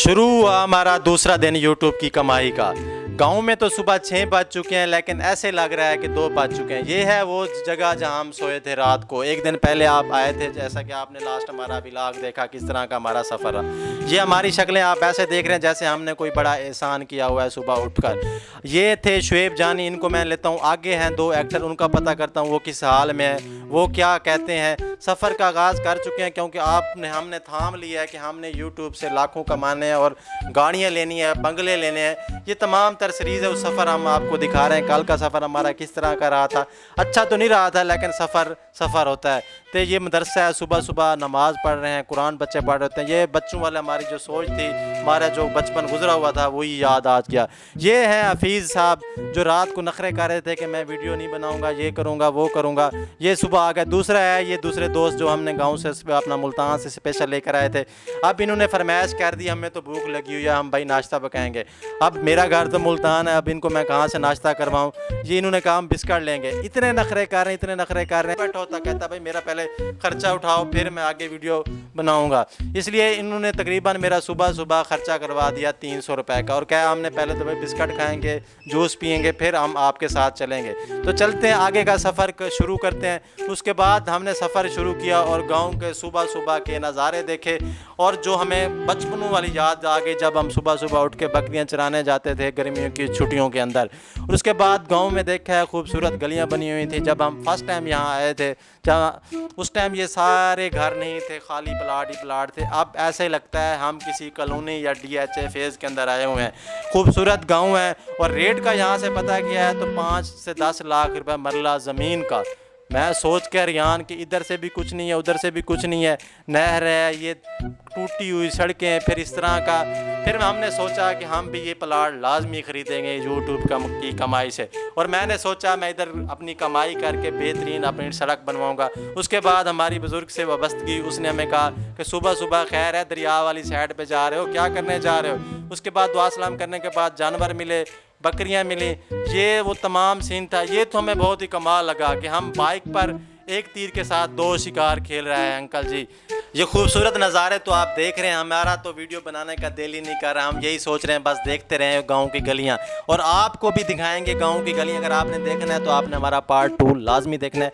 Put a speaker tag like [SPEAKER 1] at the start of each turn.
[SPEAKER 1] शुरू हुआ हमारा दूसरा दिन यूट्यूब की कमाई का। गांव में तो सुबह 6 बज चुके हैं, लेकिन ऐसे लग रहा है कि 2 बज चुके हैं। ये है वो जगह जहां हम सोए थे रात को। एक दिन पहले आप आए थे, जैसा कि आपने लास्ट हमारा व्लॉग देखा किस तरह का हमारा सफ़र रहा। ये हमारी शक्लें आप ऐसे देख रहे हैं जैसे हमने कोई बड़ा एहसान किया हुआ है सुबह उठकर। ये थे शुएब जानी, इनको मैं लेता हूँ। आगे हैं 2 एक्टर, उनका पता करता हूँ वो किस हाल में है, वो क्या कहते हैं। सफ़र का आगाज़ कर चुके हैं, क्योंकि हमने थाम लिया है कि हमने यूट्यूब से लाखों कमाने हैं और गाड़ियाँ लेनी है, बंगले लेने हैं। ये तमाम तर सीरीज़ है, उस सफ़र हम आपको दिखा रहे हैं। कल का सफ़र हमारा किस तरह का रहा था। अच्छा तो नहीं रहा था, लेकिन सफ़र होता है। तो ये मदरसा है, सुबह सुबह नमाज़ पढ़ रहे हैं, कुरान बच्चे पढ़ रहे हैं। ये बच्चों वाले हमारी जो सोच थी, हमारा जो बचपन गुजरा हुआ था, वही याद आ गया। ये हैं हफीज़ साहब, जो रात को नखरे कर रहे थे कि मैं वीडियो नहीं बनाऊंगा, ये करूंगा वो करूंगा। ये सुबह आ गए। दूसरा है ये दूसरे दोस्त जो हमने गांव से अपना मुल्तान से स्पेशल लेकर आए थे। अब इन्होंने फरमाइश कर दी, हमें तो भूख लगी हुई है, हम भाई नाश्ता पकाएंगे। अब मेरा घर तो मुल्तान है, अब इनको मैं कहाँ से नाश्ता करवाऊँ। ये इन्होंने कहा हम बिस्किट लेंगे। इतने नखरे कर रहे हैं, इतने नखरे कर रहे हैं। बैठा होता कहता भाई मेरा पहले खर्चा उठाओ, फिर मैं आगे वीडियो बनाऊंगा। इसलिए इन्होंने तकरीबन मेरा सुबह सुबह खर्चा करवा दिया 300 रुपये का, और क्या हमने पहले तो भाई बिस्किट खाएंगे, जूस पियेंगे, फिर हम आपके साथ चलेंगे। तो चलते हैं, आगे का सफ़र शुरू करते हैं। उसके बाद हमने सफ़र शुरू किया और गांव के सुबह सुबह के नज़ारे देखे, और जो हमें बचपनों वाली याद आ गई जब हम सुबह सुबह उठ के बकरियाँ चराने जाते थे गर्मियों की छुट्टियों के अंदर। और उसके बाद गांव में देखा है खूबसूरत गलियाँ बनी हुई थी। जब हम फर्स्ट टाइम यहाँ आए थे, जहाँ उस टाइम ये सारे घर नहीं थे, खाली प्लाट ही प्लाट थे। अब ऐसे ही लगता है हम किसी कॉलोनी या DHA फेज़ के अंदर आए हुए हैं। खूबसूरत गांव है, और रेट का यहाँ से पता किया है तो 5 से 10 लाख रुपए मरला ज़मीन का। मैं सोच के हैरान कि इधर से भी कुछ नहीं है, उधर से भी कुछ नहीं है, नहर है, ये टूटी हुई सड़कें, फिर इस तरह का। फिर हमने सोचा कि हम भी ये प्लाट लाजमी ख़रीदेंगे यूट्यूब की कमाई से। और मैंने सोचा मैं इधर अपनी कमाई करके बेहतरीन अपनी सड़क बनवाऊंगा। उसके बाद हमारी बुज़ुर्ग से वाबस्तगी, उसने हमें कहा कि सुबह सुबह खैर है, दरिया वाली साइड पे जा रहे हो, क्या करने जा रहे हो। उसके बाद दुआ सलाम करने के बाद जानवर मिले, बकरियां मिली। ये वो तमाम सीन था। ये तो हमें बहुत ही कमाल लगा कि हम बाइक पर एक तीर के साथ 2 शिकार खेल रहे हैं अंकल जी। ये खूबसूरत नज़ारे तो आप देख रहे हैं, हमारा तो वीडियो बनाने का दिल ही नहीं कर रहा। हम यही सोच रहे हैं बस देखते रहें गांव की गलियां, और आपको भी दिखाएंगे गांव की गलियां। अगर आपने देखना है तो आपने हमारा पार्ट 2 लाजमी देखना है।